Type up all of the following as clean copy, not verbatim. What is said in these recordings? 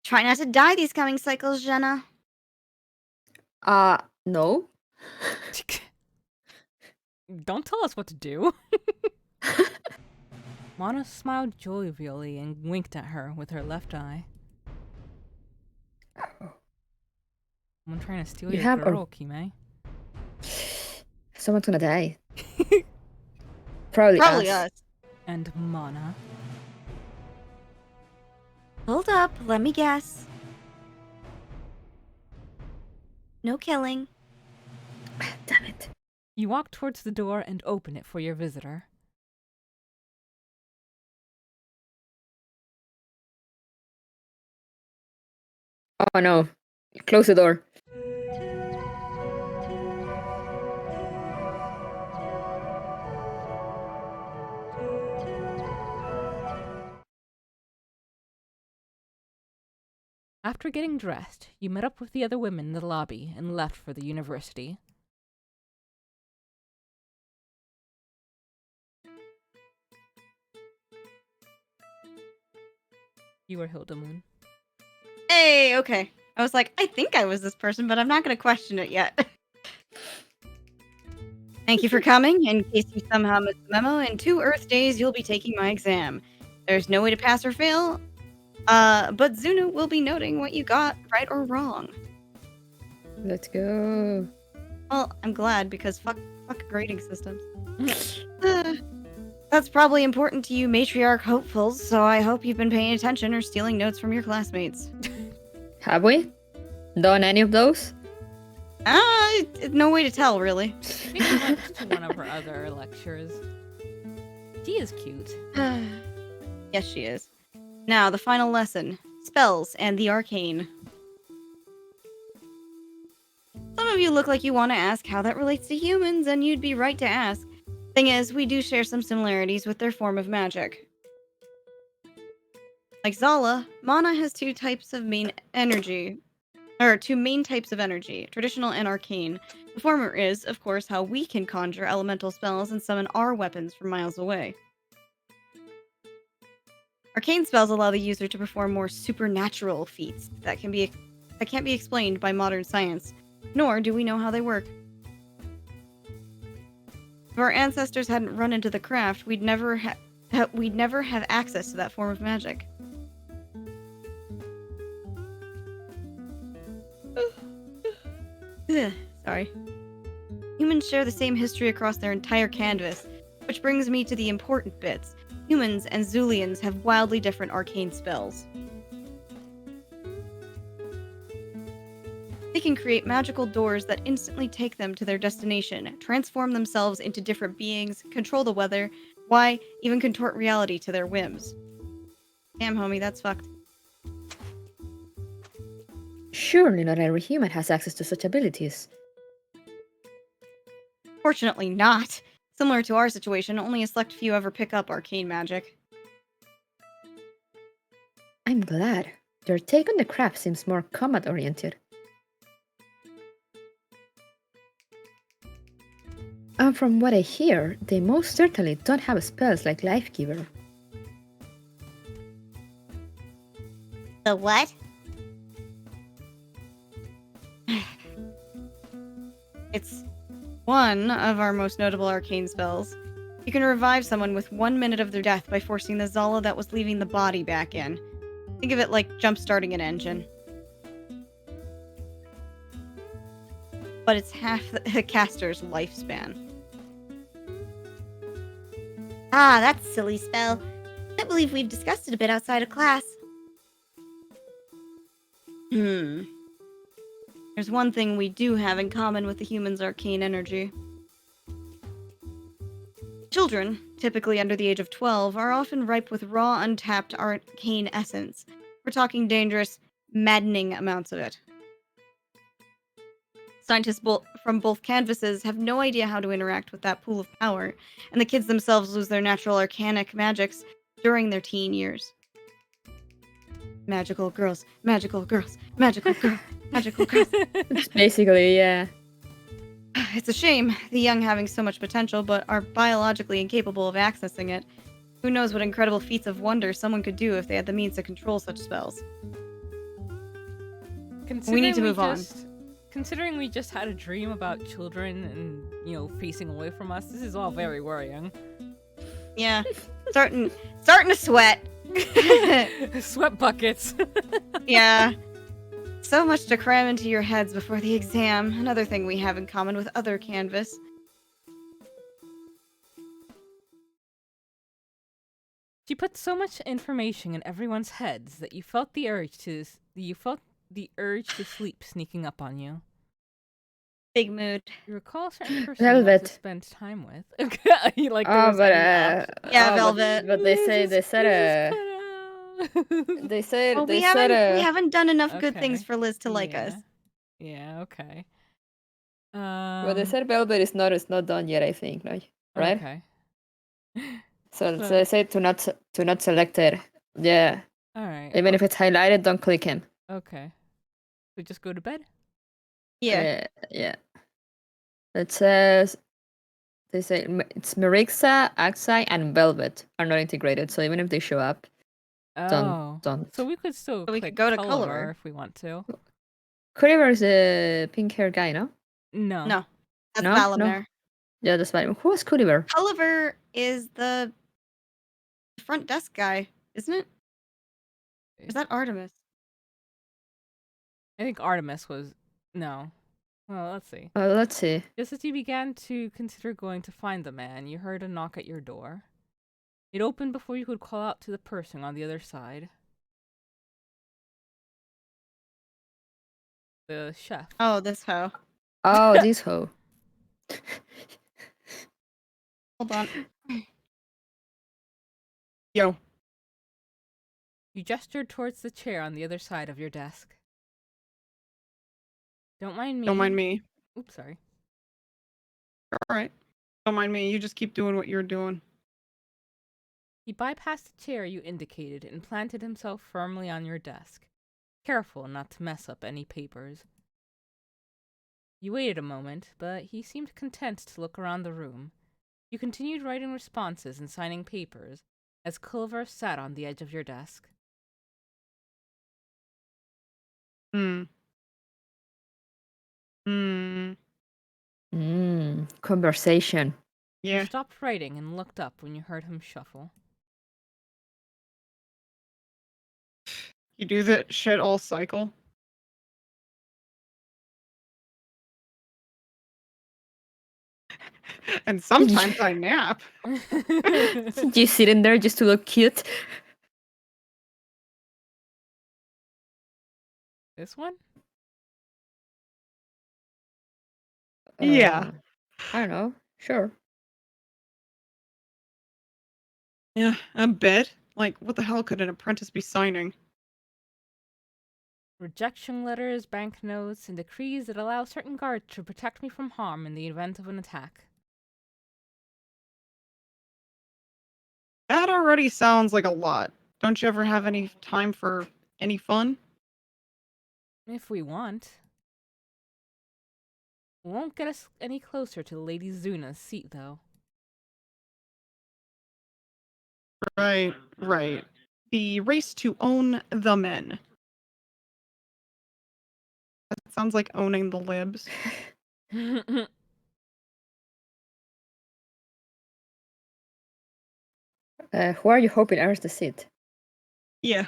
Try not to die these coming cycles, Jenna. No. Don't tell us what to do. Mana smiled jovially and winked at her with her left eye. I'm trying to steal You your have girl, Kime. Someone's gonna die. Probably us. And Mana. Hold up, let me guess. No killing. Damn it. You walk towards the door and open it for your visitor. Oh no. Close the door. After getting dressed, you met up with the other women in the lobby and left for the university. You are Hilda Moon. Hey, okay. I was like, I think I was this person, but I'm not going to question it yet. Thank you for coming. In case you somehow missed the memo, in 2 Earth days, you'll be taking my exam. There's no way to pass or fail, but Zuna will be noting what you got right or wrong. Let's go. Well, I'm glad, because fuck grading systems. That's probably important to you matriarch hopefuls, so I hope you've been paying attention or stealing notes from your classmates. Have we done any of those? No way to tell, really. I think we went to one of her other lectures. She is cute. Yes, she is. Now, the final lesson. Spells and the arcane. Some of you look like you want to ask how that relates to humans, and you'd be right to ask. Thing is, we do share some similarities with their form of magic. Like Zala, Mana has two main types of energy, traditional and arcane. The former is, of course, how we can conjure elemental spells and summon our weapons from miles away. Arcane spells allow the user to perform more supernatural feats that can't be explained by modern science, nor do we know how they work. If our ancestors hadn't run into the craft, we'd never have access to that form of magic. Sorry. Humans share the same history across their entire canvas, which brings me to the important bits. Humans and Zulians have wildly different arcane spells. They can create magical doors that instantly take them to their destination, transform themselves into different beings, control the weather, even contort reality to their whims. Damn, homie, that's fucked. Surely not every human has access to such abilities. Fortunately not. Similar to our situation, only a select few ever pick up arcane magic. I'm glad. Their take on the craft seems more combat-oriented. And from what I hear, they most certainly don't have spells like Life Giver. The what? It's one of our most notable arcane spells. You can revive someone with 1 minute of their death by forcing the Zala that was leaving the body back in. Think of it like jump-starting an engine. But it's half the caster's lifespan. Ah, that's a silly spell. I believe we've discussed it a bit outside of class. There's one thing we do have in common with the human's arcane energy. Children, typically under the age of 12, are often ripe with raw, untapped arcane essence. We're talking dangerous, maddening amounts of it. Scientists from both canvases have no idea how to interact with that pool of power, and the kids themselves lose their natural arcanic magics during their teen years. Magical girls, magical girls, magical girls, magical girls. It's basically, yeah. It's a shame, the young having so much potential, but are biologically incapable of accessing it. Who knows what incredible feats of wonder someone could do if they had the means to control such spells. We need to move on. Considering we just had a dream about children and, facing away from us, this is all very worrying. Yeah. Starting to sweat. Sweat buckets. Yeah. So much to cram into your heads before the exam. Another thing we have in common with other Canvas. She put so much information in everyone's heads that you felt the urge to sleep sneaking up on you. Big mood. You recall a certain person you want to Velvet. spend time with. You like Oh, those but ending up. Yeah, oh, Velvet. But they said Liz Well, we haven't done enough good things for Liz to like us. Yeah, okay. Well, they said Velvet is not done yet. I think, right? Okay. So they say to not select it. Yeah. All right. Even if it's highlighted, don't click him. Okay. We just go to bed? Yeah. Yeah. It says they say it's Marixa, Aksai, and Velvet are not integrated. So even if they show up, don't. So we could still So we click could go to Culliver Culliver. if we want to. Kuriver is the pink hair guy, no? No. That's No? Valimir. Yeah, that's fine. Who was Kuriver? Culliver is the front desk guy, isn't it? Is that Artemis? I think Artemis was... No. Well, let's see. Let's see. Just as you began to consider going to find the man, you heard a knock at your door. It opened before you could call out to the person on the other side. The chef. Oh, this hoe. Oh, this hoe. Hold on. Yo. You gestured towards the chair on the other side of your desk. Don't mind me. Don't mind me. Oops, sorry. All right. Don't mind me. You just keep doing what you're doing. He bypassed the chair you indicated and planted himself firmly on your desk, careful not to mess up any papers. You waited a moment, but he seemed content to look around the room. You continued writing responses and signing papers as Culver sat on the edge of your desk. Conversation. Yeah. You stopped writing and looked up when you heard him shuffle. You do that shit all cycle. And sometimes I nap. You sit in there just to look cute. This one? Yeah. I don't know. Sure. Yeah, a bit. Like, what the hell could an apprentice be signing? Rejection letters, banknotes, and decrees that allow certain guards to protect me from harm in the event of an attack. That already sounds like a lot. Don't you ever have any time for any fun? If we want. Won't get us any closer to Lady Zuna's seat, though. Right. The race to own the men. That sounds like owning the libs. Who are you hoping earns the seat? Yeah.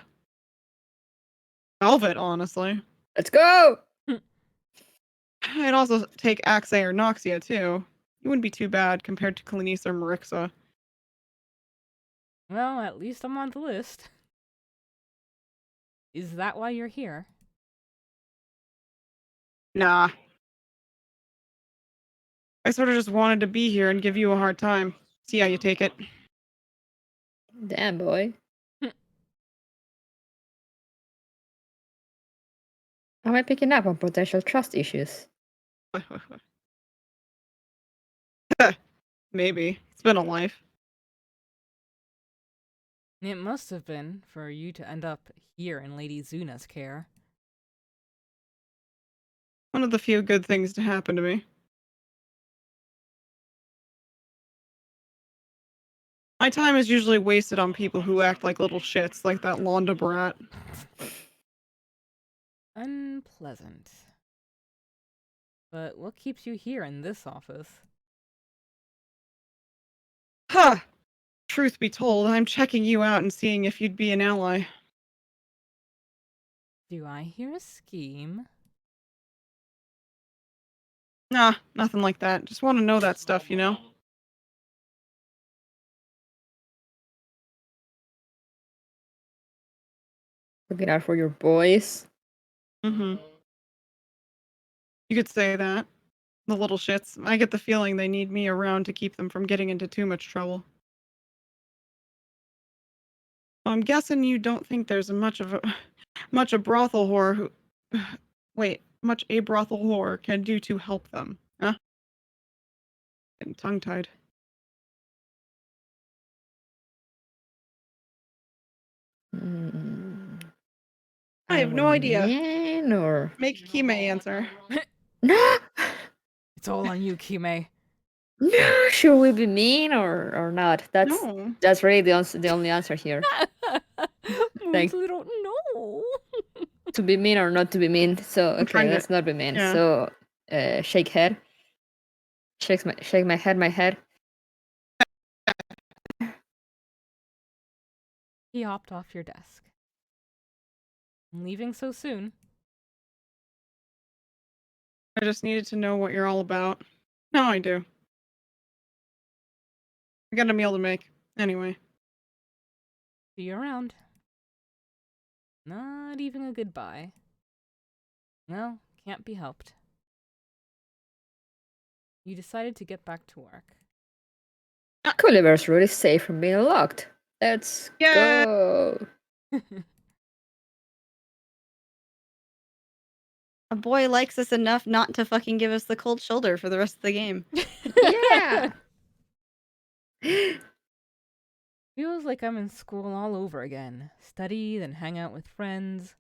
Velvet, honestly. Let's go! I'd also take Axay or Noxia, too. You wouldn't be too bad compared to Kalinice or Marixa. Well, at least I'm on the list. Is that why you're here? Nah. I sort of just wanted to be here and give you a hard time. See how you take it. Damn, boy. Am I picking up on potential trust issues? Maybe. It's been a life. It must have been for you to end up here in Lady Zuna's care. One of the few good things to happen to me. My time is usually wasted on people who act like little shits, like that Launda brat. unpleasant. But what keeps you here in this office? Ha! Truth be told, I'm checking you out and seeing if you'd be an ally. Do I hear a scheme? Nah, nothing like that. Just want to know that stuff, you know? Looking out for your boys. Mm-hmm. You could say that. The little shits. I get the feeling they need me around to keep them from getting into too much trouble. I'm guessing you don't think there's much a brothel whore who much a brothel whore can do to help them, huh? Getting tongue-tied. I have no idea. Man or Make Kime answer. no? It's all on you, Kime. No, should we be mean or not? No. That's really the only answer here. Moon's little no. To be mean or not to be mean. So I'm okay, trying to- let's not be mean. yeah. So shake head. Shake my head. He hopped off your desk. Leaving so soon? I just needed to know what you're all about. Now I do. I got a meal to make. Anyway. See you around. Not even a goodbye. Well, can't be helped. You decided to get back to work. Gulliver's route is safe from being locked. Let's Yeah. go. A boy likes us enough not to fucking give us the cold shoulder for the rest of the game. Yeah. Feels like I'm in school all over again. Study, then hang out with friends.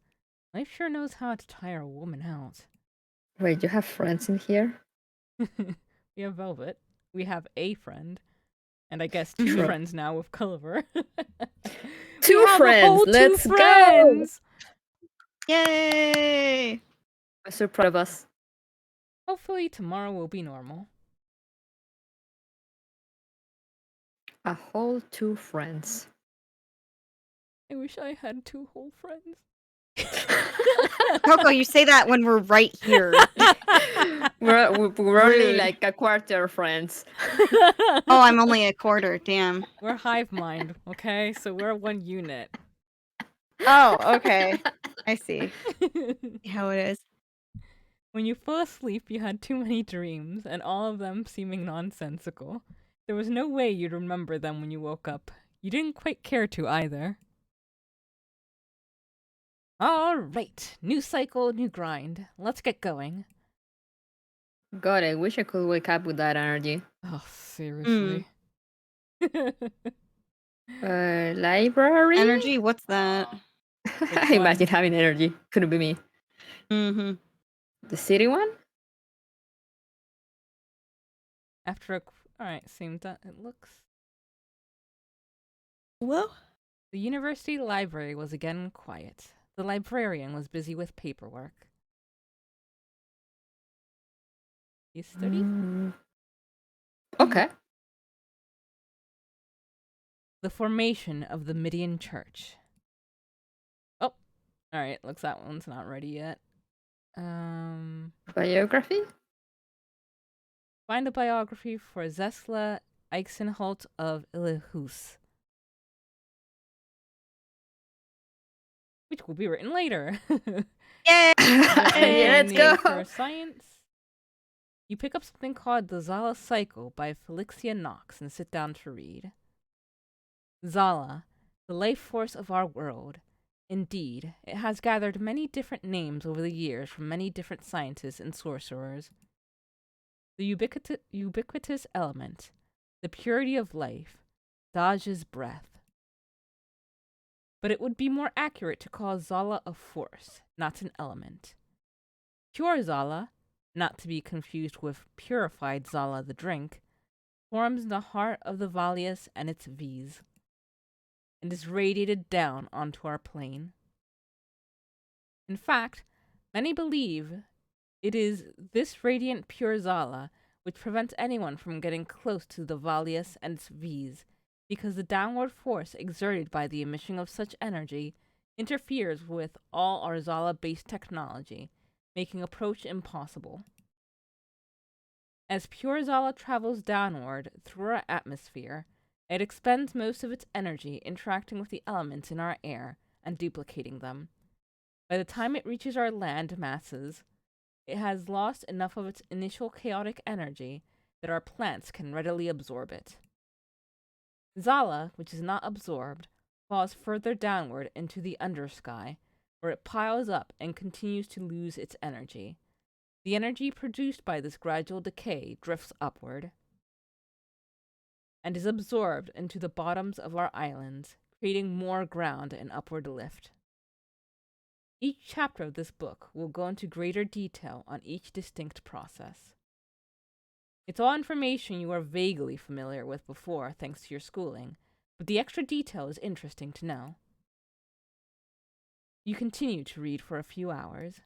Life sure knows how to tire a woman out. Wait, you have friends in here? We have Velvet. We have a friend. And I guess two Sure. friends now with Gulliver. Two We have a friends, whole let's two go! friends! Yay! I'm so proud of us. Hopefully tomorrow will be normal. A whole two friends. I wish I had two whole friends. Coco, you say that when we're right here. we're only Rude. like a quarter friends. Oh, I'm only a quarter. Damn. We're hive mind, okay? So we're one unit. Oh, okay. I see how it is. When you fell asleep, you had too many dreams, and all of them seeming nonsensical. There was no way you'd remember them when you woke up. You didn't quite care to either. All right, new cycle, new grind. Let's get going. God, I wish I could wake up with that energy. Oh, seriously. Library? Energy? What's that? I imagine having energy. Couldn't be me. Mm-hmm. The city one? After a... Alright, seems that it looks... Well? The university library was again quiet. The librarian was busy with paperwork. You study? Okay. The formation of the Midian Church. Oh, alright, looks that one's not ready yet. Biography? Find a biography for Zesla Eichsenholt of Illehus, which will be written later. Yay! Let's go! For science. You pick up something called the Zala Cycle by Felixia Knox and sit down to read. Zala, the life force of our world. Indeed, it has gathered many different names over the years from many different scientists and sorcerers. The ubiquitous element, the purity of life, Daj's breath. But it would be more accurate to call Zala a force, not an element. Pure Zala, not to be confused with purified Zala the drink, forms the heart of the Valius and its V's, and is radiated down onto our plane. In fact, Many believe it is this radiant pure Zala which prevents anyone from getting close to the Valius and its V's, because the downward force exerted by the emission of such energy interferes with all our Zala-based technology, making approach impossible. As pure Zala travels downward through our atmosphere, it expends most of its energy interacting with the elements in our air and duplicating them. By the time it reaches our land masses, it has lost enough of its initial chaotic energy that our plants can readily absorb it. Zala, which is not absorbed, falls further downward into the undersky, where it piles up and continues to lose its energy. The energy produced by this gradual decay drifts upward and is absorbed into the bottoms of our islands, creating more ground and upward lift. Each chapter of this book will go into greater detail on each distinct process. It's all information you are vaguely familiar with before, thanks to your schooling, but the extra detail is interesting to know. You continue to read for a few hours.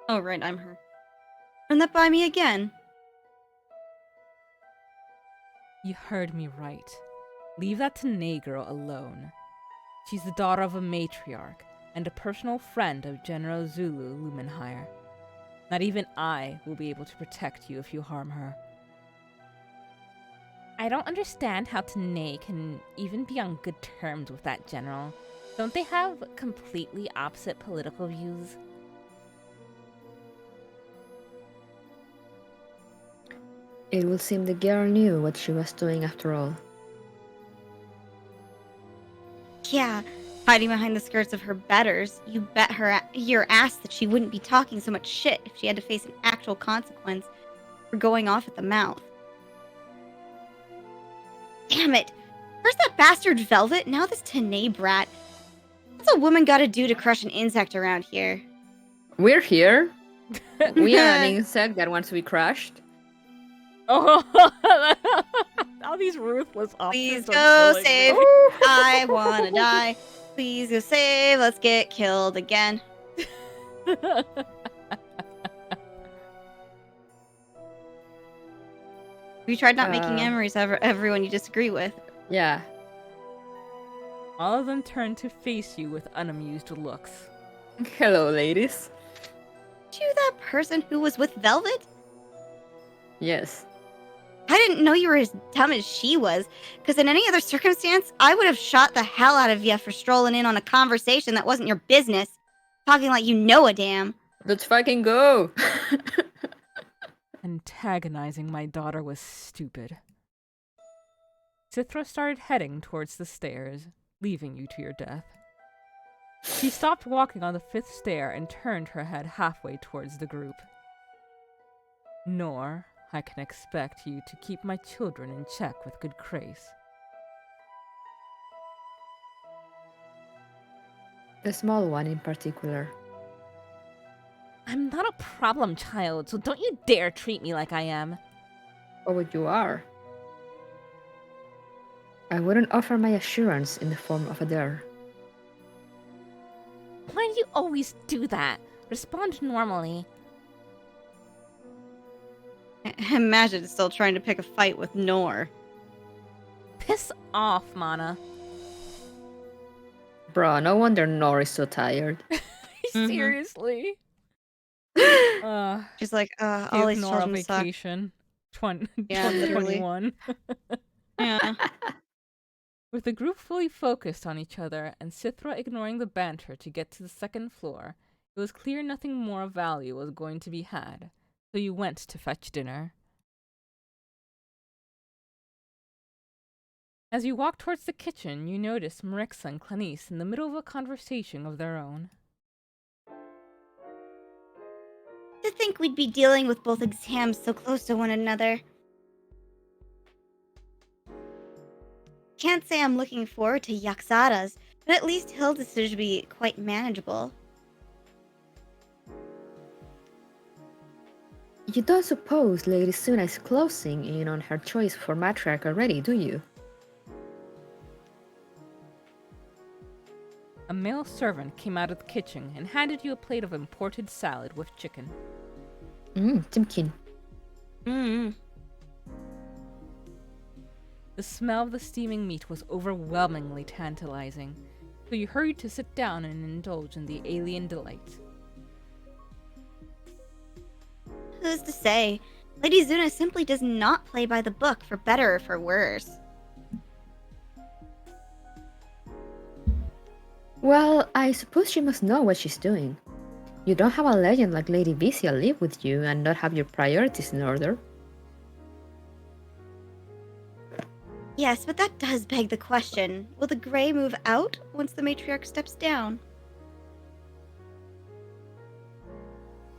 Oh, right, I'm her. Run that by me again. You heard me right. Leave that Tannae girl alone. She's the daughter of a matriarch and a personal friend of General Zulu Lumenhire. Not even I will be able to protect you if you harm her. I don't understand how Tannae can even be on good terms with that general. Don't they have completely opposite political views? It would seem the girl knew what she was doing after all. Yeah, hiding behind the skirts of her betters, you bet your ass that she wouldn't be talking so much shit if she had to face an actual consequence for going off at the mouth. Damn it! First that bastard Velvet, now this Tannae brat. What's a woman gotta do to crush an insect around here? We're here. We are an insect that wants to be crushed. Oh, all these ruthless Please options. go save. I wanna die. Please go save. Let's get killed again. We tried not making memories of everyone you disagree with. Yeah. All of them turn to face you with unamused looks. Hello, ladies. You that person who was with Velvet? Yes. I didn't know you were as dumb as she was, because in any other circumstance, I would have shot the hell out of you for strolling in on a conversation that wasn't your business, talking like you know a damn. Let's fucking go. Antagonizing my daughter was stupid. Cithra started heading towards the stairs, leaving you to your death. She stopped walking on the 5th stair and turned her head halfway towards the group. Nor I can expect you to keep my children in check with good grace. The small one in particular. I'm not a problem child, so don't you dare treat me like I am. Oh, what you are. I wouldn't offer my assurance in the form of a dare. Why do you always do that? Respond normally. Imagine still trying to pick a fight with Nor. Piss off, Mana. Bro, no wonder Nor is so tired. Seriously? She's like, all these Nora children suck. vacation. Yeah, literally. 2021. Yeah. With the group fully focused on each other and Cithra ignoring the banter to get to the 2nd floor, it was clear nothing more of value was going to be had, so you went to fetch dinner. As you walked towards the kitchen, you noticed Marixa and Clanice in the middle of a conversation of their own. To think we'd be dealing with both exams so close to one another. Can't say I'm looking forward to Yaxada's, but at least Hilda's should be quite manageable. You don't suppose Lady Suna is closing in on her choice for matriarch already, do you? A male servant came out of the kitchen and handed you a plate of imported salad with chicken. Timkin. Mm. The smell of the steaming meat was overwhelmingly tantalizing, so you hurried to sit down and indulge in the alien delight. Who's to say? Lady Zuna simply does not play by the book, for better or for worse. Well, I suppose she must know what she's doing. You don't have a legend like Lady Visia live with you and not have your priorities in order. Yes, but that does beg the question. Will the Grey move out once the matriarch steps down?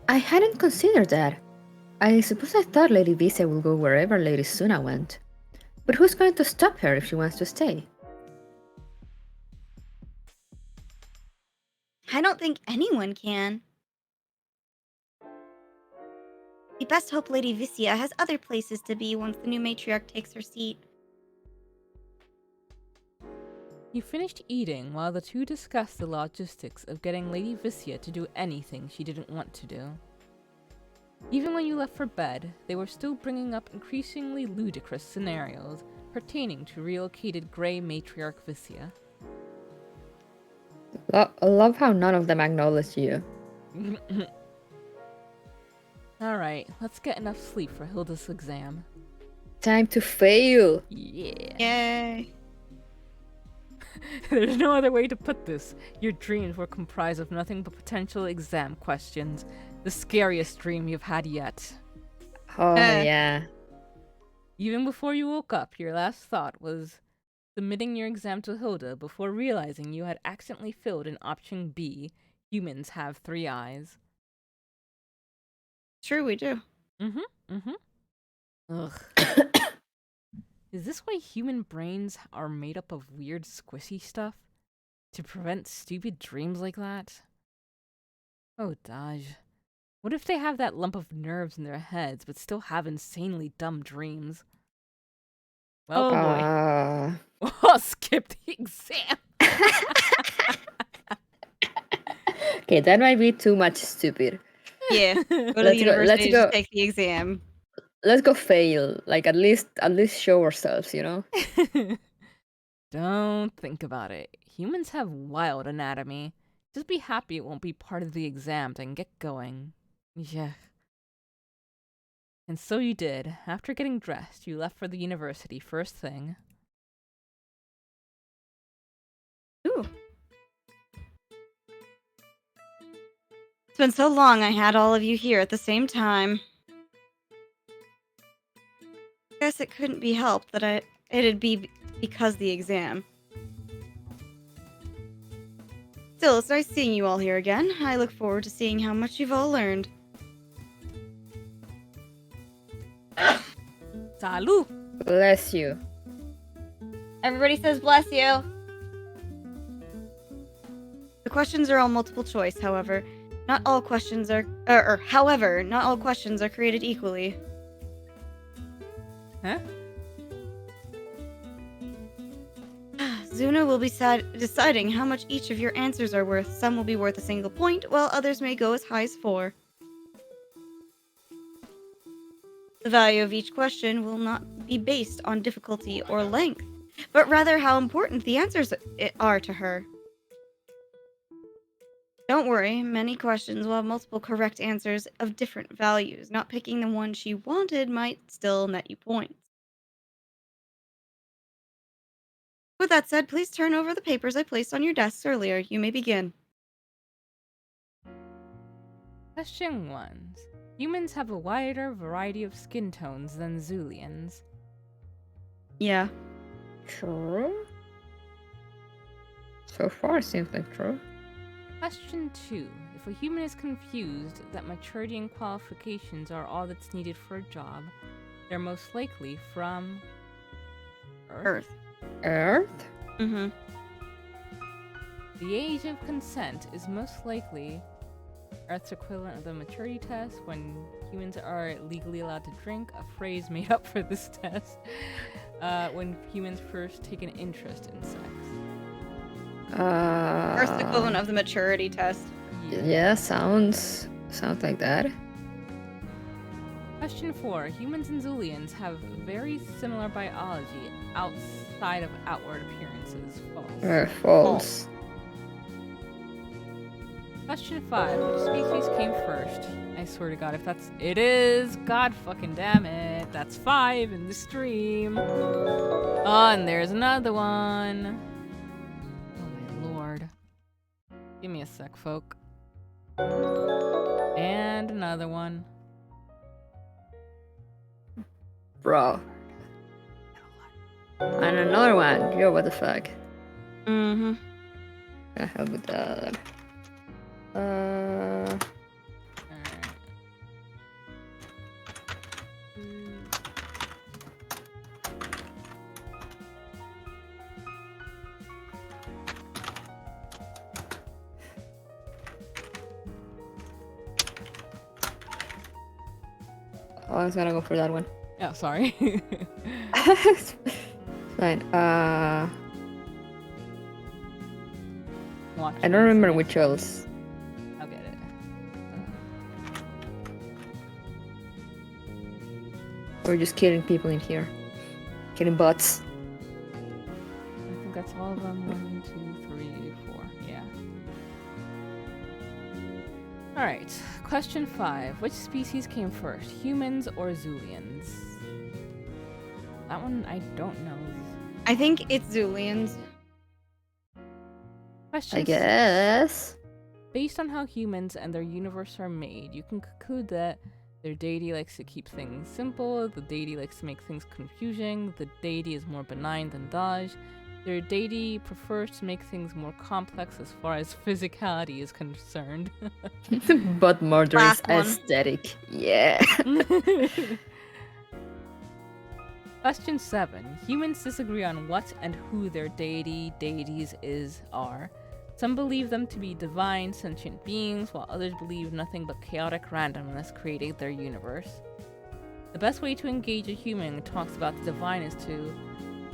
I hadn't considered that. I suppose I thought Lady Visia will go wherever Lady Suna went. But who's going to stop her if she wants to stay? I don't think anyone can. We best hope Lady Visia has other places to be once the new matriarch takes her seat. You finished eating while the two discussed the logistics of getting Lady Visia to do anything she didn't want to do. Even when you left for bed, they were still bringing up increasingly ludicrous scenarios pertaining to relocated Grey Matriarch Visia. I love how none of them acknowledge you. Alright, let's get enough sleep for Hilda's exam. Time to fail! Yeah. Yay. There's no other way to put this. Your dreams were comprised of nothing but potential exam questions. The scariest dream you've had yet. Oh, yeah. Even before you woke up, your last thought was submitting your exam to Hilda before realizing you had accidentally filled in option B, humans have 3 eyes. True, we do. Ugh. Is this why human brains are made up of weird squishy stuff? To prevent stupid dreams like that? Oh, Daj. What if they have that lump of nerves in their heads but still have insanely dumb dreams? Well, Oh, boy. I'll skip the exam. Okay, that might be too much stupid. Yeah. Go to the Let's university go. to take the exam. Let's go fail. Like at least show ourselves, you know? Don't think about it. Humans have wild anatomy. Just be happy it won't be part of the exam and get going. Yeah. And so you did. After getting dressed, you left for the university first thing. Ooh. It's been so long I had all of you here at the same time. Guess it couldn't be helped that it'd be because the exam. Still, it's nice seeing you all here again. I look forward to seeing how much you've all learned. Salud! Bless you. Everybody says bless you. The questions are all multiple choice, however. Not all questions are not all questions are created equally. Huh? Zuna will be deciding how much each of your answers are worth. Some will be worth a single point, while others may go as high as 4. The value of each question will not be based on difficulty or length, but rather how important the answers are to her. Don't worry, many questions will have multiple correct answers of different values. Not picking the one she wanted might still net you points. With that said, please turn over the papers I placed on your desks earlier. You may begin. Question 1. Humans have a wider variety of skin tones than Zulians. Yeah. Sure. So far, seems like true. Question 2. If a human is confused that maturity and qualifications are all that's needed for a job, they're most likely from Earth. Earth? Mm-hmm. The age of consent is most likely Earth's equivalent of the maturity test when humans are legally allowed to drink, a phrase made up for this test, when humans first take an interest in sex. Earth's equivalent of the maturity test. Yeah, sounds like that. Question 4. Humans and Zulians have very similar biology outside of outward appearances. False. False. Question 5. Which species came first? I swear to God, if that's... It is! God fucking damn it. That's 5 in the stream. Oh, and there's another one. Oh my lord. Give me a sec, folk. And another one. Bro. And another one. Yo, what the fuck? Mm-hmm. I help with that. Alright. I was gonna go for that one. Oh, sorry. It's fine. Watch I don't this. remember which else. I'll get it. We're just killing people in here. Killing bots. I think that's all of them. 1, 2, 3, 4. Yeah. Alright. Question 5. Which species came first? Humans or Zulians? That one I don't know. I think it's Zulians. Question I guess. Based on how humans and their universe are made, you can conclude that their deity likes to keep things simple, the deity likes to make things confusing, the deity is more benign than Daj, their deity prefers to make things more complex as far as physicality is concerned. But murder is Last one. aesthetic. Yeah. Question 7. Humans disagree on what and who their deities are. Some believe them to be divine, sentient beings, while others believe nothing but chaotic randomness created their universe. The best way to engage a human who talks about the divine is to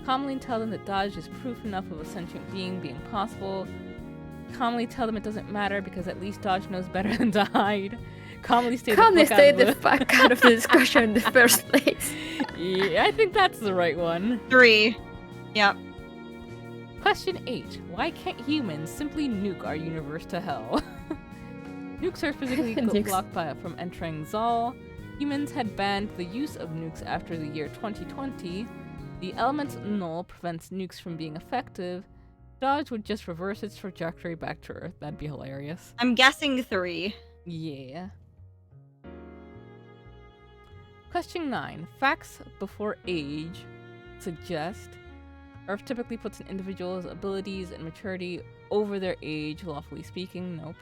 calmly tell them that Dodge is proof enough of a sentient being being possible. Calmly tell them it doesn't matter because at least Dodge knows better than Died. Calmly stay the fuck out of the discussion in the first place. Yeah, I think that's the right one. 3. Yep. Question 8. Why can't humans simply nuke our universe to hell? Nukes are physically Nukes. blocked from entering Zal. Humans had banned the use of nukes after the year 2020. The element null prevents nukes from being effective. Dodge would just reverse its trajectory back to Earth. That'd be hilarious. I'm guessing 3. Yeah. Question 9. Facts before age suggest Earth typically puts an individual's abilities and maturity over their age, lawfully speaking. Nope.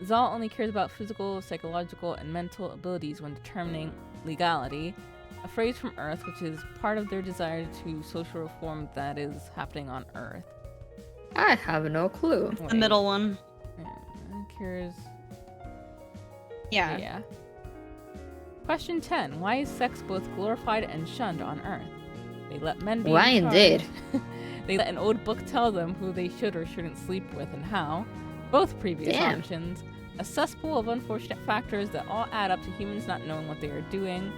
Zal only cares about physical, psychological, and mental abilities when determining legality. A phrase from Earth, which is part of their desire to social reform that is happening on Earth. I have no clue. The middle one. Cares. Yeah. Yeah. Question 10. Why is sex both glorified and shunned on Earth? They let men be Why in charge. indeed? They let an old book tell them who they should or shouldn't sleep with and how. Both previous Damn. options. A cesspool of unfortunate factors that all add up to humans not knowing what they are doing.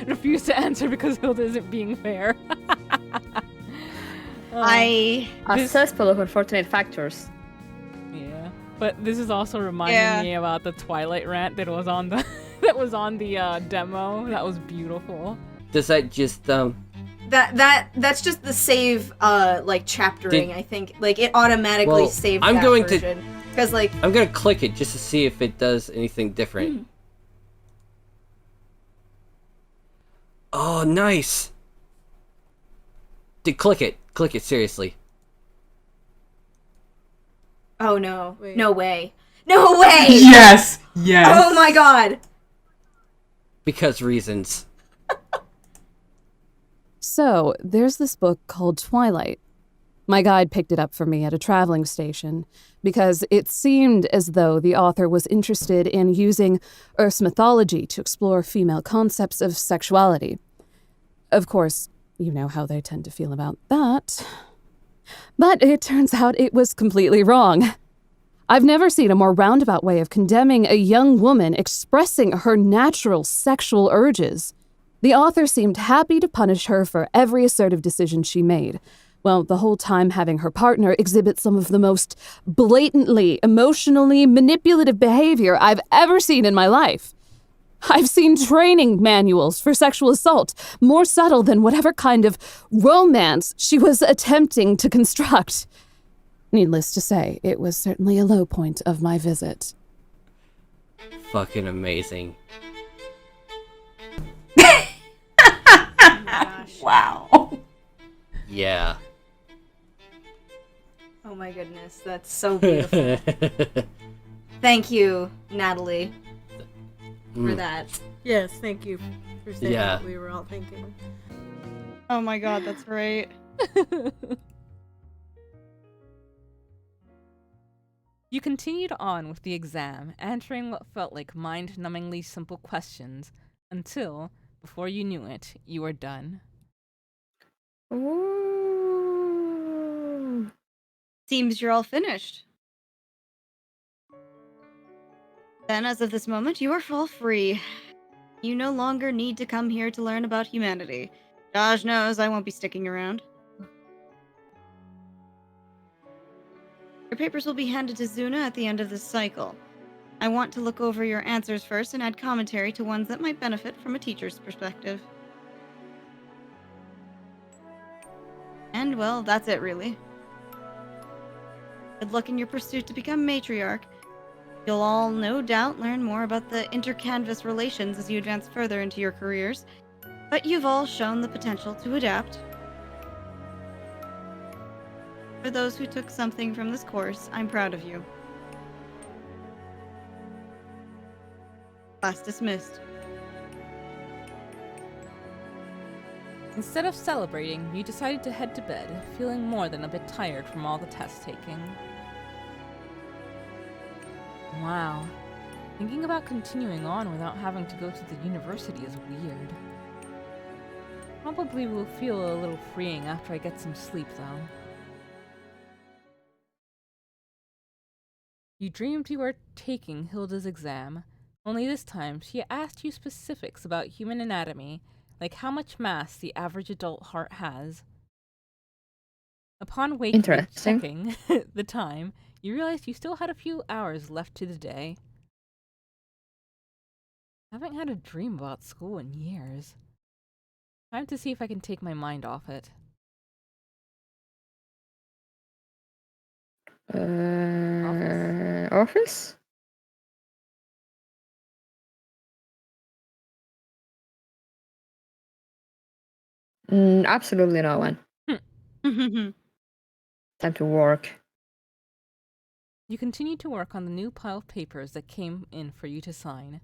Refuse to answer because Hilda isn't being fair. I A cesspool of unfortunate factors. Yeah, but this is also reminding me about the Twilight rant that was on the demo. That was beautiful. Does that just That's just the save chaptering. I think like it automatically Well, saved I'm that going to- version because like I'm gonna click it just to see if it does anything different. Oh, nice. Dude, click it. Click it, seriously. oh no Wait. no way no way Yes! Yes! oh my god Because reasons. So, there's this book called Twilight. My guide picked it up for me at a traveling station because it seemed as though the author was interested in using Earth's mythology to explore female concepts of sexuality. Of course, you know how they tend to feel about that. But it turns out it was completely wrong. I've never seen a more roundabout way of condemning a young woman expressing her natural sexual urges. The author seemed happy to punish her for every assertive decision she made, while the whole time having her partner exhibit some of the most blatantly, emotionally manipulative behavior I've ever seen in my life. I've seen training manuals for sexual assault more subtle than whatever kind of romance she was attempting to construct. Needless to say, it was certainly a low point of my visit. Fucking amazing. Wow. Yeah. Oh my goodness, that's so beautiful. Thank you, Natalie, for that. Yes, thank you for saying Yeah. what we were all thinking. Oh my god, that's right. You continued on with the exam, answering what felt like mind-numbingly simple questions, until, before you knew it, you were done. Ooh. Seems you're all finished. Then, as of this moment, you are all free. You no longer need to come here to learn about humanity. Josh knows I won't be sticking around. Your papers will be handed to Zuna at the end of this cycle. I want to look over your answers first and add commentary to ones that might benefit from a teacher's perspective. And, well, that's it, really. Good luck in your pursuit to become matriarch. You'll all, no doubt, learn more about the inter-canvas relations as you advance further into your careers, but you've all shown the potential to adapt. For those who took something from this course, I'm proud of you. Class dismissed. Instead of celebrating, you decided to head to bed, feeling more than a bit tired from all the test taking. Wow. Thinking about continuing on without having to go to the university is weird. Probably will feel a little freeing after I get some sleep, though. You dreamed you were taking Hilda's exam, only this time she asked you specifics about human anatomy, like how much mass the average adult heart has. Upon waking and Interesting. checking the time, you realized you still had a few hours left to the day. I haven't had a dream about school in years. Time to see if I can take my mind off it. Office? Absolutely no one. Time to work. You continued to work on the new pile of papers that came in for you to sign.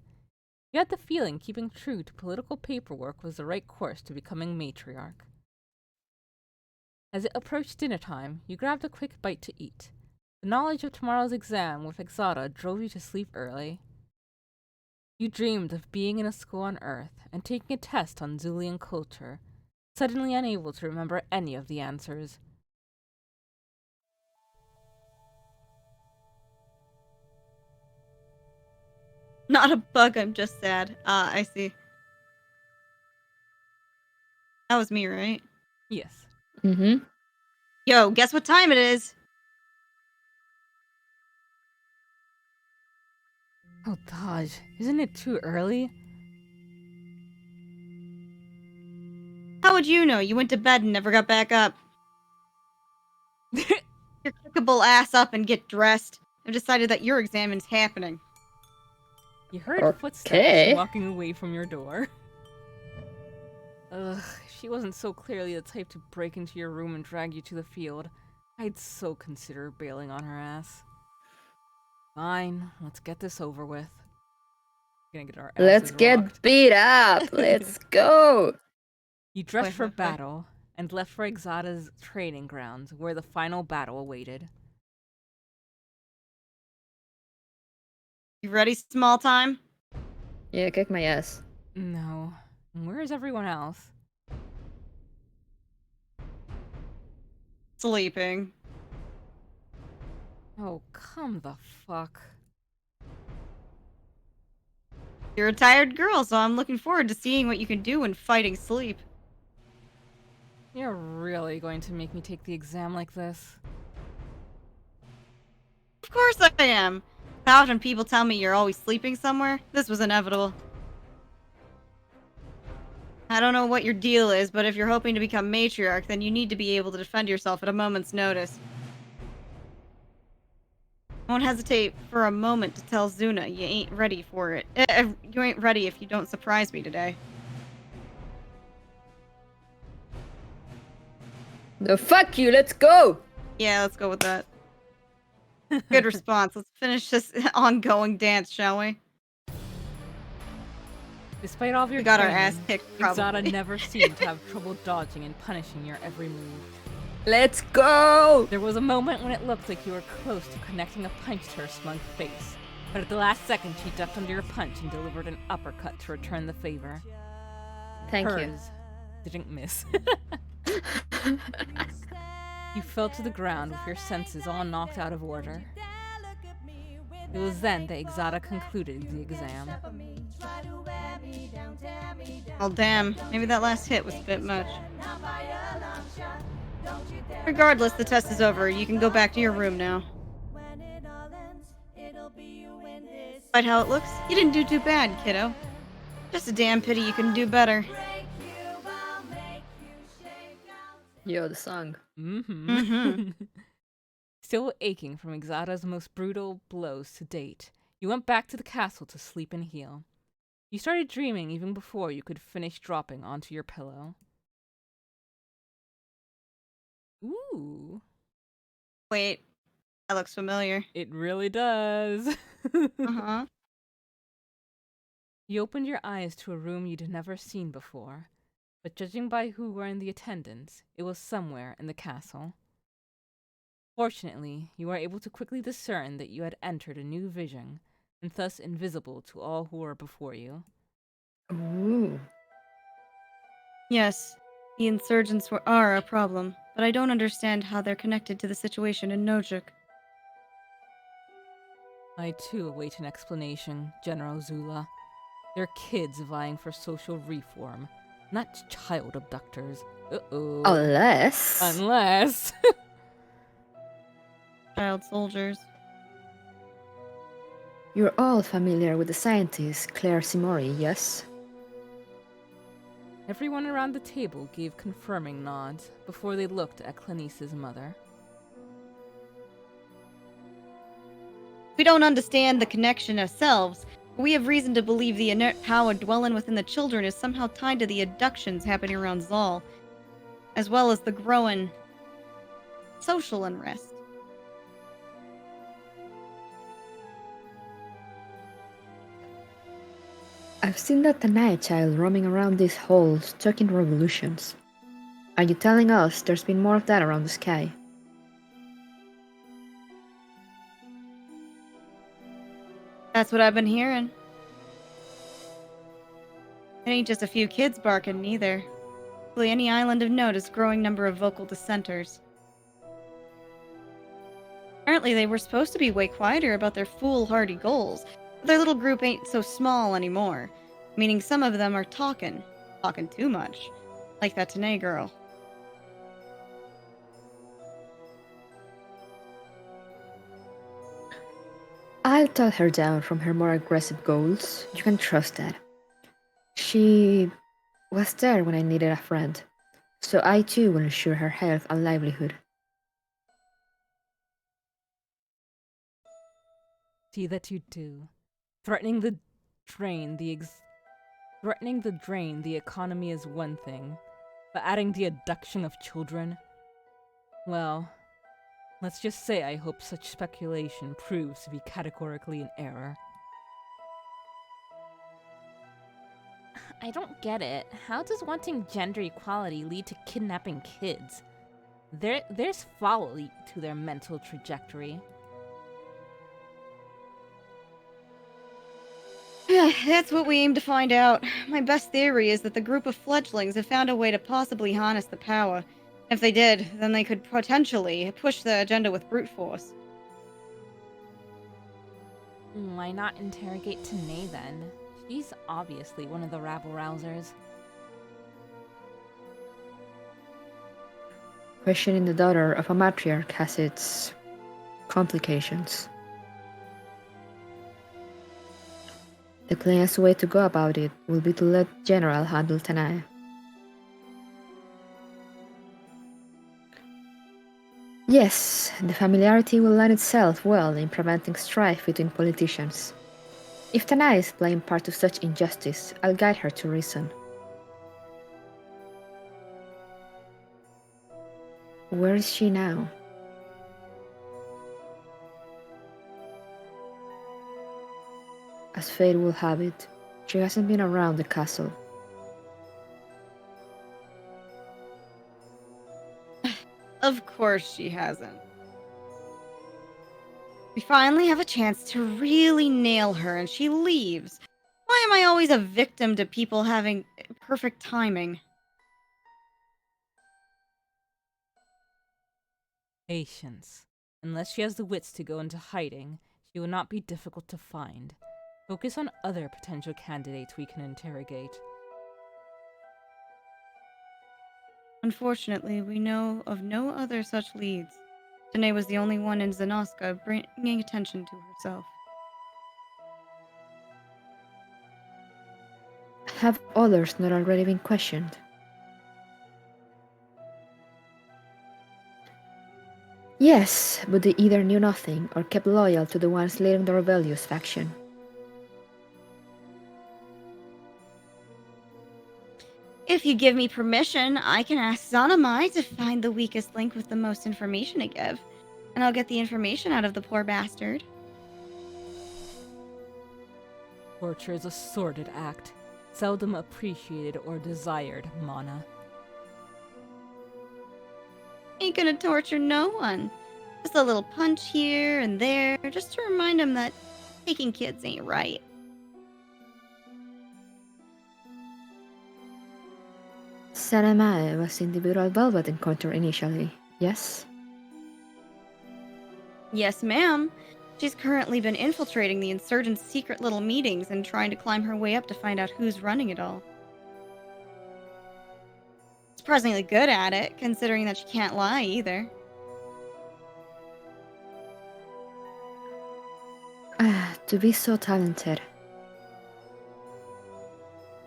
You had the feeling keeping true to political paperwork was the right course to becoming matriarch. As it approached dinner time, you grabbed a quick bite to eat. The knowledge of tomorrow's exam with Exata drove you to sleep early. You dreamed of being in a school on Earth and taking a test on Zulian culture, suddenly unable to remember any of the answers. Not a bug, I'm just sad. Ah, I see. That was me, right? Yes. Mm-hmm. Yo, guess what time it is? Oh, Dodge, isn't it too early? How would you know? You went to bed and never got back up. Your kickable ass up and get dressed. I've decided that your exam is happening. You heard Okay. footsteps walking away from your door. Ugh, if she wasn't so clearly the type to break into your room and drag you to the field, I'd so consider bailing on her ass. Fine, let's get this over with. Gonna get our asses Let's get rocked. beat up. Let's go. You dressed for Wait. battle and left for Exata's training grounds, where the final battle awaited. You ready, small time? Yeah, kick my ass. No. Where is everyone else? Sleeping. Oh, come the fuck. You're a tired girl, so I'm looking forward to seeing what you can do when fighting sleep. You're really going to make me take the exam like this? Of course I am. How often people tell me you're always sleeping somewhere? This was inevitable. I don't know what your deal is, but if you're hoping to become matriarch, then you need to be able to defend yourself at a moment's notice. I won't hesitate for a moment to tell Zuna you ain't ready for it. You ain't ready if you don't surprise me today. No, fuck you, let's go! Yeah, let's go with that. Good response. Let's finish this ongoing dance, shall we? Despite all of your We got our training, ass kicked, Exata probably. never seemed to have trouble dodging and punishing your every move. Let's go! There was a moment when it looked like you were close to connecting a punch to her smug face, but at the last second she ducked under your punch and delivered an uppercut to return the favor. Thank you. Hers didn't miss. You fell to the ground with your senses all knocked out of order. It was then that Exata concluded the exam. Well, damn. Maybe that last hit was a bit much. Regardless, the test is over. You can go back to your room now. Despite how it looks, you didn't do too bad, kiddo. Just a damn pity you couldn't do better. Yo, the song. Still aching from Exata's most brutal blows to date, you went back to the castle to sleep and heal. You started dreaming even before you could finish dropping onto your pillow. Ooh. Wait, that looks familiar. It really does. Uh-huh. You opened your eyes to a room you'd never seen before, but judging by who were in the attendance, it was somewhere in the castle. Fortunately, you were able to quickly discern that you had entered a new vision, and thus invisible to all who were before you. Ooh. Yes, the insurgents are a problem, but I don't understand how they're connected to the situation in Nojuk. I too await an explanation, General Zula. They're kids vying for social reform, not child abductors. Uh-oh. Unless... Child soldiers. You're all familiar with the scientist Claire Simori, yes? Everyone around the table gave confirming nods before they looked at Clanice's mother. We don't understand the connection ourselves, but we have reason to believe the inert power dwelling within the children is somehow tied to the abductions happening around Zal, as well as the growing social unrest. I've seen that Tannae child roaming around these halls talking revolutions. Are you telling us there's been more of that around the sky? That's what I've been hearing. It ain't just a few kids barking, neither. Really, any island of note is growing number of vocal dissenters. Apparently, they were supposed to be way quieter about their foolhardy goals, but their little group ain't so small anymore, meaning some of them are talking too much, like that Tannae girl. I'll talk her down from her more aggressive goals. You can trust that. She was there when I needed a friend, so I too will ensure her health and livelihood. See that you do. Threatening the drain the economy is one thing, but adding the abduction of children? Well, let's just say I hope such speculation proves to be categorically in error. I don't get it. How does wanting gender equality lead to kidnapping kids? There's folly to their mental trajectory. That's what we aim to find out. My best theory is that the group of fledglings have found a way to possibly harness the power. If they did, then they could potentially push the agenda with brute force. Why not interrogate Tannae then? She's obviously one of the rabble-rousers. Questioning the daughter of a matriarch has its complications. The cleanest way to go about it will be to let General handle Tannae. Yes, the familiarity will lend itself well in preventing strife between politicians. If Tannae is playing part of such injustice, I'll guide her to reason. Where is she now? As fate will have it, she hasn't been around the castle. Of course she hasn't. We finally have a chance to really nail her and she leaves. Why am I always a victim to people having perfect timing? Patience. Unless she has the wits to go into hiding, she will not be difficult to find. Focus on other potential candidates we can interrogate. Unfortunately, we know of no other such leads. Tannae was the only one in Zanoska bringing attention to herself. Have others not already been questioned? Yes, but they either knew nothing or kept loyal to the ones leading the rebellious faction. If you give me permission, I can ask Zanamai to find the weakest link with the most information to give, and I'll get the information out of the poor bastard. Torture is a sordid act, seldom appreciated or desired, Mana. Ain't gonna torture no one. Just a little punch here and there, just to remind him that taking kids ain't right. Sanamae was in the Bural Velvet encounter initially, yes? Yes, ma'am. She's currently been infiltrating the insurgents' secret little meetings and trying to climb her way up to find out who's running it all. Surprisingly good at it, considering that she can't lie either. To be so talented.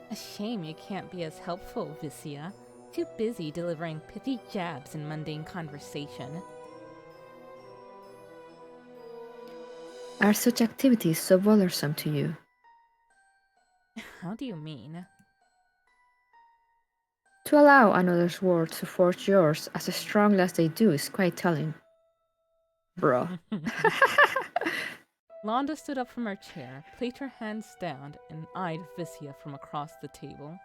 A shame you can't be as helpful, Vissia. Too busy delivering pithy jabs in mundane conversation. Are such activities so bothersome to you? How do you mean? To allow another's words to forge yours as strongly as they do is quite telling. Bro. Launda stood up from her chair, placed her hands down, and eyed Vissia from across the table.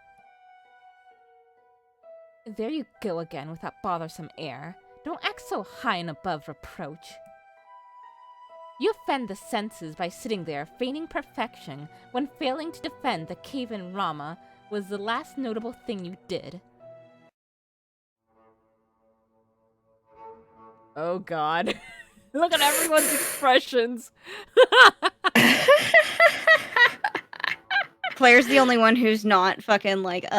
There you go again with that bothersome air. Don't act so high and above reproach. You offend the senses by sitting there feigning perfection when failing to defend the cave-in Rama was the last notable thing you did. Oh god. Look at everyone's expressions. Claire's the only one who's not fucking like,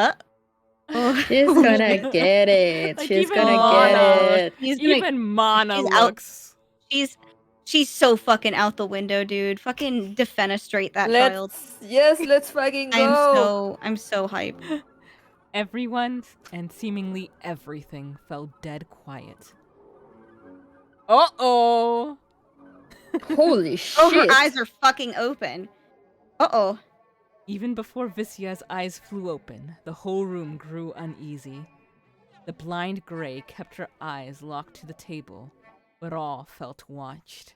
She's gonna get it. Like, She's even gonna Mana- get it. He's gonna, Even Mana she's out. looks. She's so fucking out the window, dude. Fucking defenestrate that child. Let's fucking go. I'm so hyped. Everyone and seemingly everything fell dead quiet. Uh-oh! Holy shit. Oh, her eyes are fucking open. Uh-oh. Even before Vissia's eyes flew open, the whole room grew uneasy. The blind gray kept her eyes locked to the table, but all felt watched.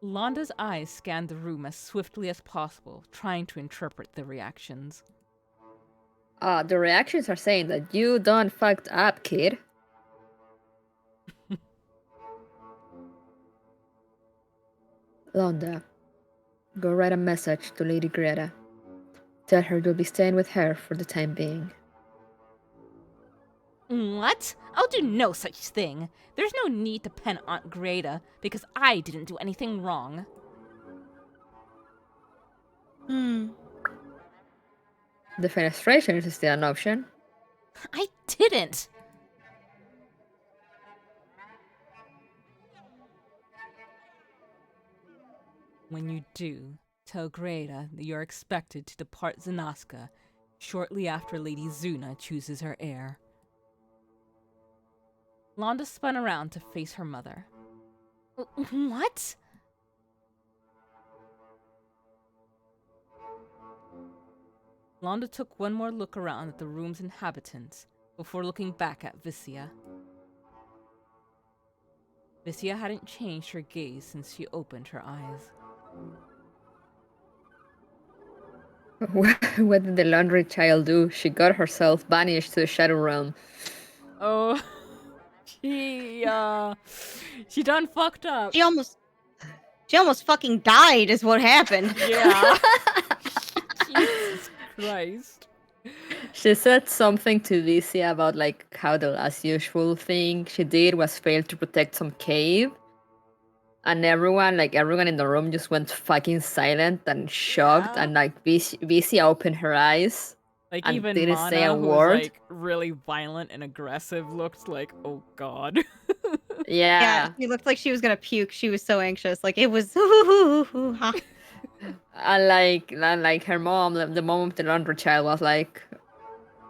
Launda's eyes scanned the room as swiftly as possible, trying to interpret the reactions. The reactions are saying that you done fucked up, kid. Launda, go write a message to Lady Greta. Tell her you'll be staying with her for the time being. What? I'll do no such thing. There's no need to pen Aunt Greta because I didn't do anything wrong. Hmm. The fenestration is still an option. I didn't. When you do, tell Greta that you're expected to depart Zanaska shortly after Lady Zuna chooses her heir. Launda spun around to face her mother. What? Launda took one more look around at the room's inhabitants before looking back at Vissia. Vissia hadn't changed her gaze since she opened her eyes. What did the laundry child do? She got herself banished to the Shadow Realm. Oh, she done fucked up. She almost fucking died is what happened. Yeah. Jesus Christ. She said something to Vicia about like how the last usual thing she did was fail to protect some cave. And everyone in the room just went fucking silent and shocked, Yeah. and like Vicia opened her eyes. Like And even didn't Mana, say a who's word. like really violent and aggressive, looked like, oh god. Yeah, Yeah. she looked like she was gonna puke. She was so anxious. Like it was. And like her mom, the mom of the laundry child was like,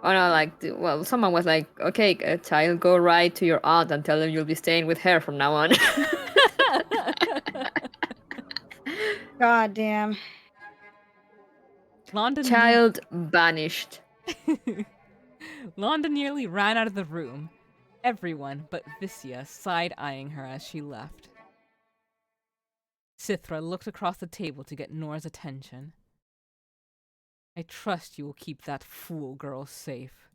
oh no, well, someone was like, okay, child, go right to your aunt and tell them you'll be staying with her from now on. God damn. Launda Child banished. Launda nearly ran out of the room. Everyone but Vissia side-eyeing her as she left. Sithra looked across the table to get Nora's attention. I trust you will keep that fool girl safe.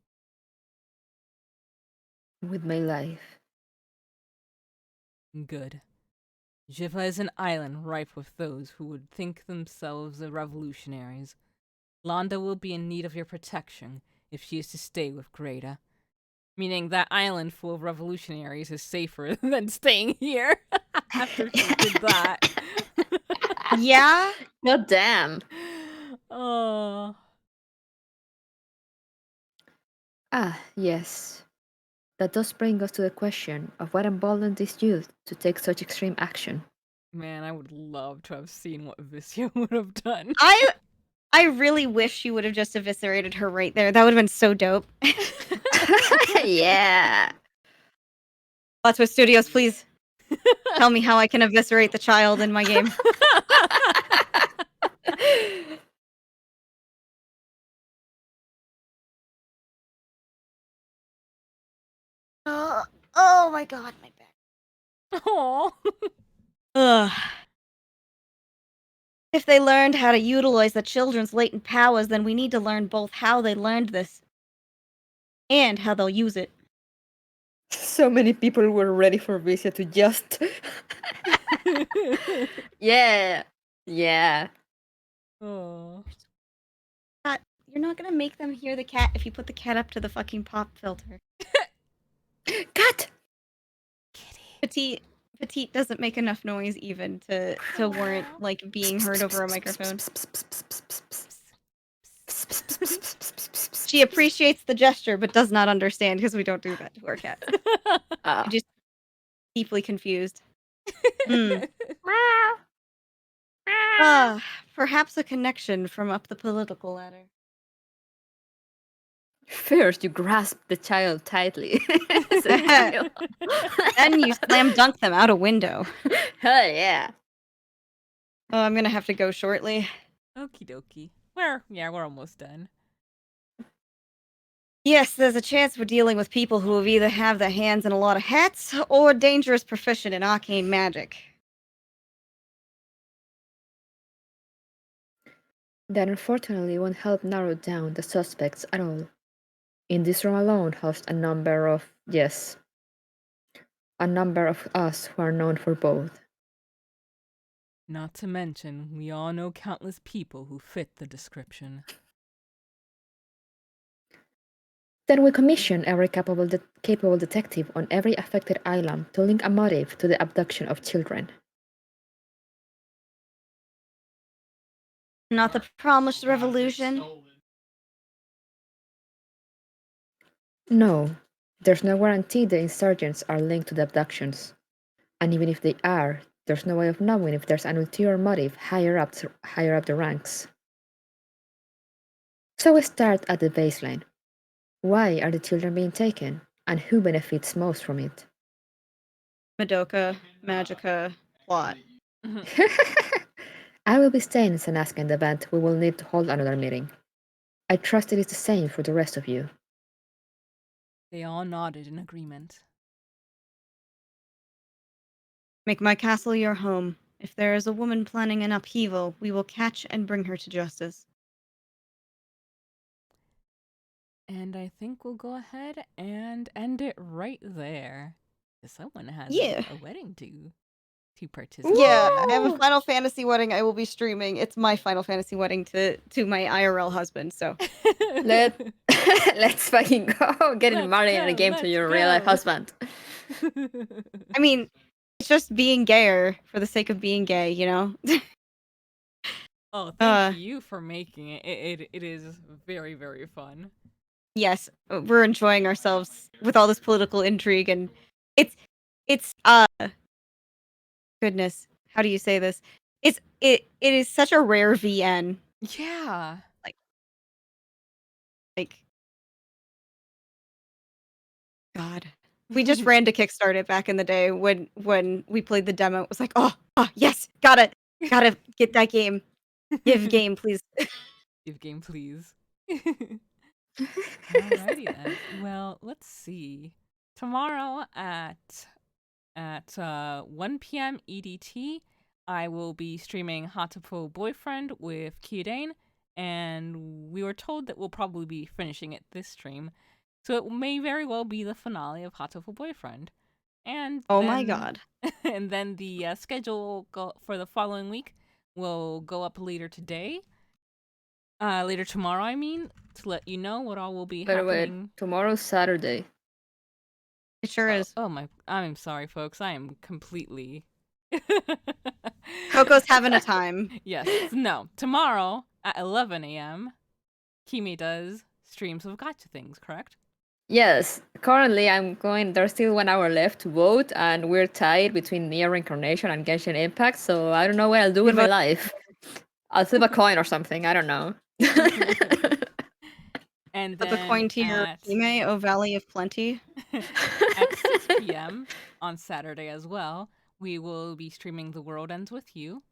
With my life. Good. Jiva is an island ripe with those who would think themselves the revolutionaries. Launda will be in need of your protection if she is to stay with Greta. Meaning that island full of revolutionaries is safer than staying here after she did that. Yeah. God damn. Oh. Ah, yes. That does bring us to the question of what emboldened this youth to take such extreme action. Man, I would love to have seen what Vissia would have done. I really wish she would have just eviscerated her right there. That would have been so dope. Yeah. Plot Twist Studios, please tell me how I can eviscerate the child in my game. Oh my god, my back. Aww. Ugh. If they learned how to utilize the children's latent powers, then we need to learn both how they learned this and how they'll use it. So many people were ready for Vicia to just. Yeah. Yeah. Oh. You're not gonna make them hear the cat if you put the cat up to the fucking pop filter. Cut! Petite doesn't make enough noise even to warrant like being heard over a microphone. She appreciates the gesture but does not understand because we don't do that to our cat. I'm just deeply confused. Perhaps a connection from up the political ladder. First, you grasp the child tightly. Then you slam dunk them out a window. Hell yeah. Oh, I'm gonna have to go shortly. Okie dokie. We're almost done. Yes, there's a chance we're dealing with people who either have their hands in a lot of hats or dangerous proficient in arcane magic. That unfortunately won't help narrow down the suspects at all. In this room alone housed a number of us who are known for both. Not to mention, we all know countless people who fit the description. Then we commission every capable detective on every affected island to link a motive to the abduction of children. Not the promised revolution. No, there's no guarantee the insurgents are linked to the abductions. And even if they are, there's no way of knowing if there's an ulterior motive higher up the ranks. So we start at the baseline. Why are the children being taken? And who benefits most from it? Madoka, Magica, plot. I will be staying in Sanaska in the event we will need to hold another meeting. I trust it is the same for the rest of you. They all nodded in agreement. Make my castle your home. If there is a woman planning an upheaval, we will catch and bring her to justice. And I think we'll go ahead and end it right there. Someone has Yeah. a wedding to participate Yeah, in. I have a Final Fantasy wedding I will be streaming. It's my Final Fantasy wedding to my IRL husband, so. Let's fucking go. Getting Let's married in a go, game to let's your real life go. husband. I mean, it's just being gayer for the sake of being gay, you know? Oh, thank you for making it. It is very, very fun. Yes, we're enjoying ourselves with all this political intrigue, and it's goodness, how do you say this? It is such a rare VN. Yeah. Like God. We just ran to Kickstart it back in the day when we played the demo. It was like, oh yes, gotta get that game. Give game, please. Give game, please. Alrighty then. Well, let's see. Tomorrow at 1 p.m. EDT, I will be streaming Hatoful Boyfriend with Kidane, and we were told that we'll probably be finishing it this stream, so it may very well be the finale of Hatoful Boyfriend. And Oh my god. And then the schedule for the following week will go up later today. Later tomorrow, I mean, to let you know what all will be By the way, happening. tomorrow's Saturday. It sure is. Oh my! I'm sorry, folks. I am completely. Coco's having a time. Yes. No. Tomorrow at 11 a.m., Kimi does streams of Gotcha Things. Correct? Yes, currently there's still 1 hour left to vote, and we're tied between Nier Reincarnation and Genshin Impact, so I don't know what I'll do with my life. I'll flip a coin or something, I don't know. And Flip then a coin to your Hime, O Valley of Plenty. at 6 p.m. on Saturday as well, we will be streaming The World Ends With You.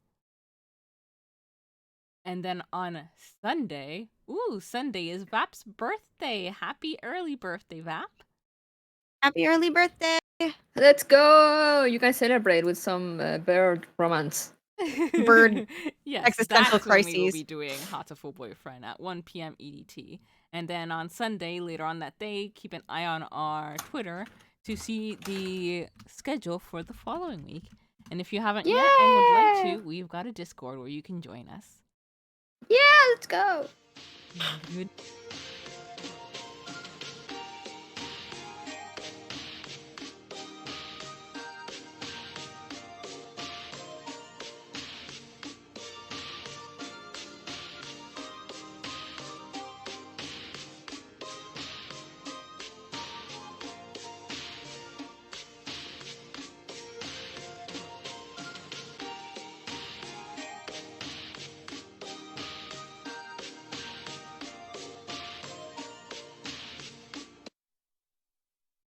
And then on Sunday, Sunday is Vap's birthday. Happy early birthday, Vap. Happy early birthday! Let's go! You can celebrate with some bird romance. Bird yes, existential that's when we will crises. be doing Hatoful Boyfriend at 1 p.m. EDT. And then on Sunday, later on that day, keep an eye on our Twitter to see the schedule for the following week. And if you haven't yet and would like to, we've got a Discord where you can join us. Yeah, let's go! Good.